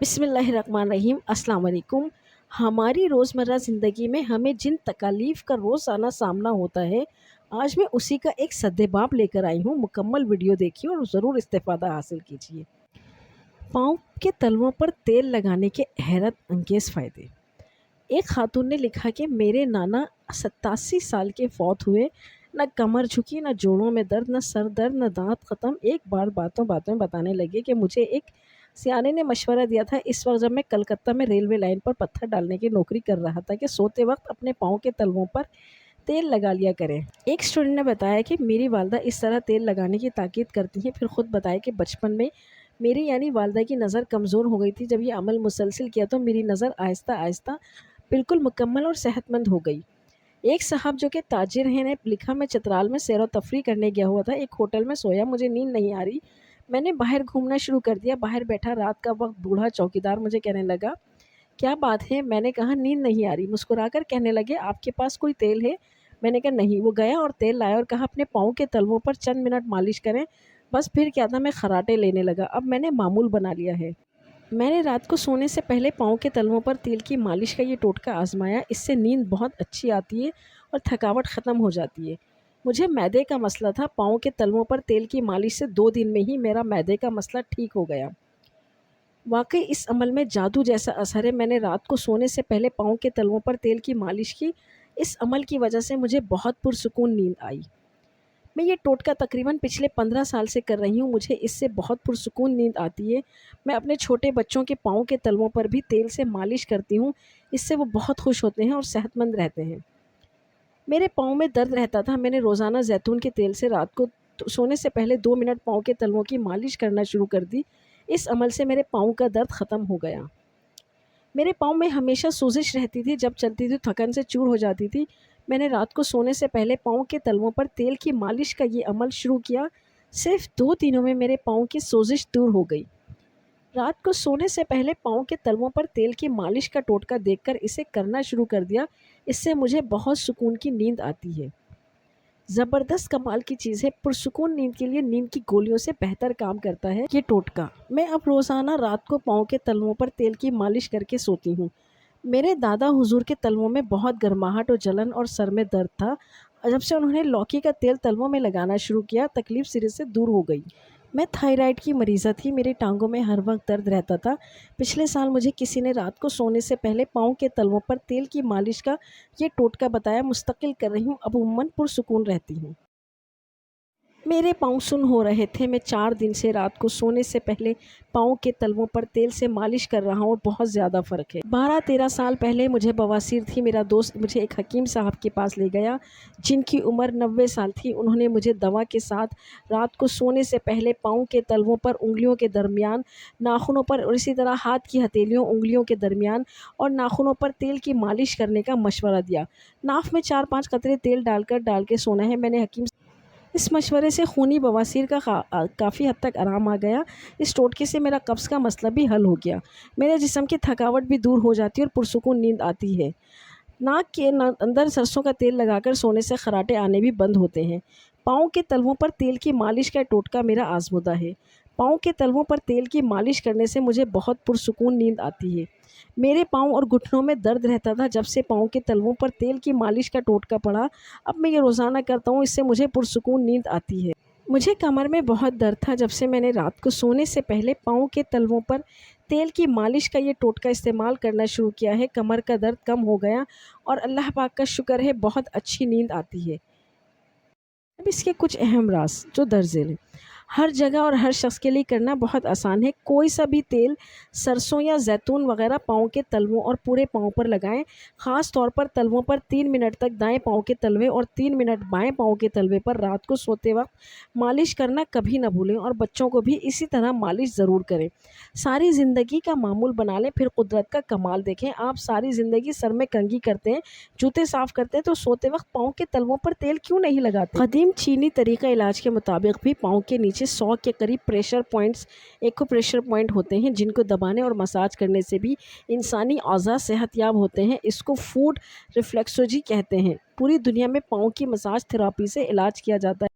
बिस्मिल्लाहिर्रहमानिर्रहीम। अस्सलाम वालेकुम। हमारी रोज़मर्रा ज़िंदगी में हमें जिन तकालीफ़ का रोज़ाना सामना होता है, आज मैं उसी का एक सद्देबाप लेकर आई हूँ। मुकम्मल वीडियो देखिए और ज़रूर इस्तेफ़ादा हासिल कीजिए। पाँव के तलवों पर तेल लगाने के हैरत अंगेज़ फ़ायदे। एक खातून ने लिखा कि मेरे नाना 87 साल के फ़ौत हुए। न कमर झुकी, न जोड़ों में दर्द, न सर दर्द, न दाँत ख़त्म। एक बार बातों बातों में बताने लगे कि मुझे एक सियाने ने मशवरा दिया था, इस वक्त जब मैं कलकत्ता में रेलवे लाइन पर पत्थर डालने की नौकरी कर रहा था, कि सोते वक्त अपने पाँव के तलवों पर तेल लगा लिया करें। एक स्टूडेंट ने बताया कि मेरी वालदा इस तरह तेल लगाने की ताकीद करती हैं। फिर ख़ुद बताया कि बचपन में मेरी यानी वालदा की नज़र कमज़ोर हो गई थी। जब ये अमल मुसलसल किया तो मेरी नज़र आहिस्ता आहिस्ता बिल्कुल मुकम्मल और सेहतमंद हो गई। एक साहब जो कि ताजिर हैं ने लिखा, मैं चित्राल में सैर व तफरी करने गया हुआ था। एक होटल में सोया, मुझे नींद नहीं आ रही। मैंने बाहर घूमना शुरू कर दिया। बाहर बैठा रात का वक्त बूढ़ा चौकीदार मुझे कहने लगा, क्या बात है? मैंने कहा, नींद नहीं आ रही। मुस्कुराकर कहने लगे, आपके पास कोई तेल है? मैंने कहा, नहीं। वो गया और तेल लाया और कहा, अपने पाँव के तलवों पर चंद मिनट मालिश करें। बस फिर क्या था, मैं खर्राटे लेने लगा। अब मैंने मामूल बना लिया है। मैंने रात को सोने से पहले पाँव के तलवों पर तेल की मालिश का ये टोटका आजमाया। इससे नींद बहुत अच्छी आती है और थकावट ख़त्म हो जाती है। मुझे मैदे का मसला था। पाँव के तलवों पर तेल की मालिश से 2 दिन में ही मेरा मैदे का मसला ठीक हो गया। वाकई इस अमल में जादू जैसा असर है। मैंने रात को सोने से पहले पाँव के तलवों पर तेल की मालिश की। इस अमल की वजह से मुझे बहुत पुरसुकून नींद आई। मैं ये टोटका तकरीबन पिछले 15 साल से कर रही हूँ। मुझे इससे बहुत पुरसुकून नींद आती है। मैं अपने छोटे बच्चों के पाँव के तलवों पर भी तेल से मालिश करती हूँ। इससे वो बहुत खुश होते हैं और सेहतमंद रहते हैं। मेरे पाँव में दर्द रहता था। मैंने रोज़ाना जैतून के तेल से रात को सोने से पहले 2 मिनट पाँव के तलवों की मालिश करना शुरू कर दी। इस अमल से मेरे पाँव का दर्द ख़त्म हो गया। मेरे पाँव में हमेशा सोजिश रहती थी। जब चलती थी थकन से चूर हो जाती थी। मैंने रात को सोने से पहले पाँव के तलवों पर तेल की मालिश का ये अमल शुरू किया। सिर्फ 2 दिनों में मेरे पाँव की सोजिश दूर हो गई। रात को सोने से पहले पाँव के तलवों पर तेल की मालिश का टोटका देखकर इसे करना शुरू कर दिया। इससे मुझे बहुत सुकून की नींद आती है। ज़बरदस्त कमाल की चीज़ है। पुरसुकून नींद के लिए नींद की गोलियों से बेहतर काम करता है ये टोटका। मैं अब रोज़ाना रात को पाँव के तलवों पर तेल की मालिश करके सोती हूँ। मेरे दादा हुजूर के तलवों में बहुत गर्माहट और जलन और सर में दर्द था। जब से उन्होंने लौकी का तेल तलवों में लगाना शुरू किया, तकलीफ़ सिरे से दूर हो गई। मैं थायराइड की मरीज़ा थी। मेरी टांगों में हर वक्त दर्द रहता था। पिछले साल मुझे किसी ने रात को सोने से पहले पाँव के तलवों पर तेल की मालिश का ये टोटका बताया। मुस्तकिल कर रही हूँ। अब अमूमन पुरसुकून रहती हूँ। मेरे पाँव सुन्न हो रहे थे। मैं 4 दिन से रात को सोने से पहले पाँव के तलवों पर तेल से मालिश कर रहा हूँ और बहुत ज़्यादा फ़र्क है। 12-13 साल पहले मुझे बवासीर थी। मेरा दोस्त मुझे एक हकीम साहब के पास ले गया, जिनकी उम्र 90 साल थी। उन्होंने मुझे दवा के साथ रात को सोने से पहले पाँव के तलवों पर उंगलियों के दरमियान, नाखूनों पर और इसी तरह हाथ की हथेलियों उंगलियों के दरमियान और नाखूनों पर तेल की मालिश करने का मशवरा दिया। नाक में 4-5 कतरे तेल डाल के सोना है। मैंने हकीम इस मशवरे से खूनी बवासीर का काफ़ी हद तक आराम आ गया। इस टोटके से मेरा कब्ज़ का मसला भी हल हो गया। मेरे जिस्म की थकावट भी दूर हो जाती है और पुरसुकून नींद आती है। नाक के अंदर सरसों का तेल लगाकर सोने से खर्राटे आने भी बंद होते हैं। पाँव के तलवों पर तेल की मालिश का टोटका मेरा आज़मुदा है। पाँव के तलवों पर तेल की मालिश करने से मुझे बहुत पुरसुकून नींद आती है। मेरे पाँव और घुटनों में दर्द रहता था। जब से पाँव के तलवों पर तेल की मालिश का टोटका पड़ा, अब मैं ये रोज़ाना करता हूँ। इससे मुझे पुरसुकून नींद आती है। मुझे कमर में बहुत दर्द था। जब से मैंने रात को सोने से पहले पाँव के तलवों पर तेल की मालिश का ये टोटका इस्तेमाल करना शुरू किया है, कमर का दर्द कम हो गया और अल्लाह पाक का शुक्र है, बहुत अच्छी नींद आती है। अब इसके कुछ अहम राज जो दर्ज झेल हैं। हर जगह और हर शख्स के लिए करना बहुत आसान है। कोई सा भी तेल, सरसों या जैतून वगैरह पाँव के तलवों और पूरे पाँव पर लगाएं। ख़ास तौर पर तलवों पर 3 मिनट तक दाएं पाँव के तलवे और 3 मिनट बाएं पाँव के तलवे पर रात को सोते वक्त मालिश करना कभी ना भूलें और बच्चों को भी इसी तरह मालिश ज़रूर करें। सारी ज़िंदगी का मामूल बना लें, फिर कुदरत का कमाल देखें। आप सारी ज़िंदगी सर में कंघी करते हैं, जूते साफ़ करते हैं, तो सोते वक्त पाँव के तलवों पर तेल क्यों नहीं लगाते? क़दीम चीनी तरीक़ा इलाज के मुताबिक भी पाँव के नीचे 100 के करीब प्रेशर पॉइंट्स, एक्यूप्रेशर पॉइंट होते हैं, जिनको दबाने और मसाज करने से भी इंसानी औज़ा सेहतयाब होते हैं। इसको फूड रिफ्लेक्सोलॉजी कहते हैं। पूरी दुनिया में पाँव की मसाज थेरापी से इलाज किया जाता है।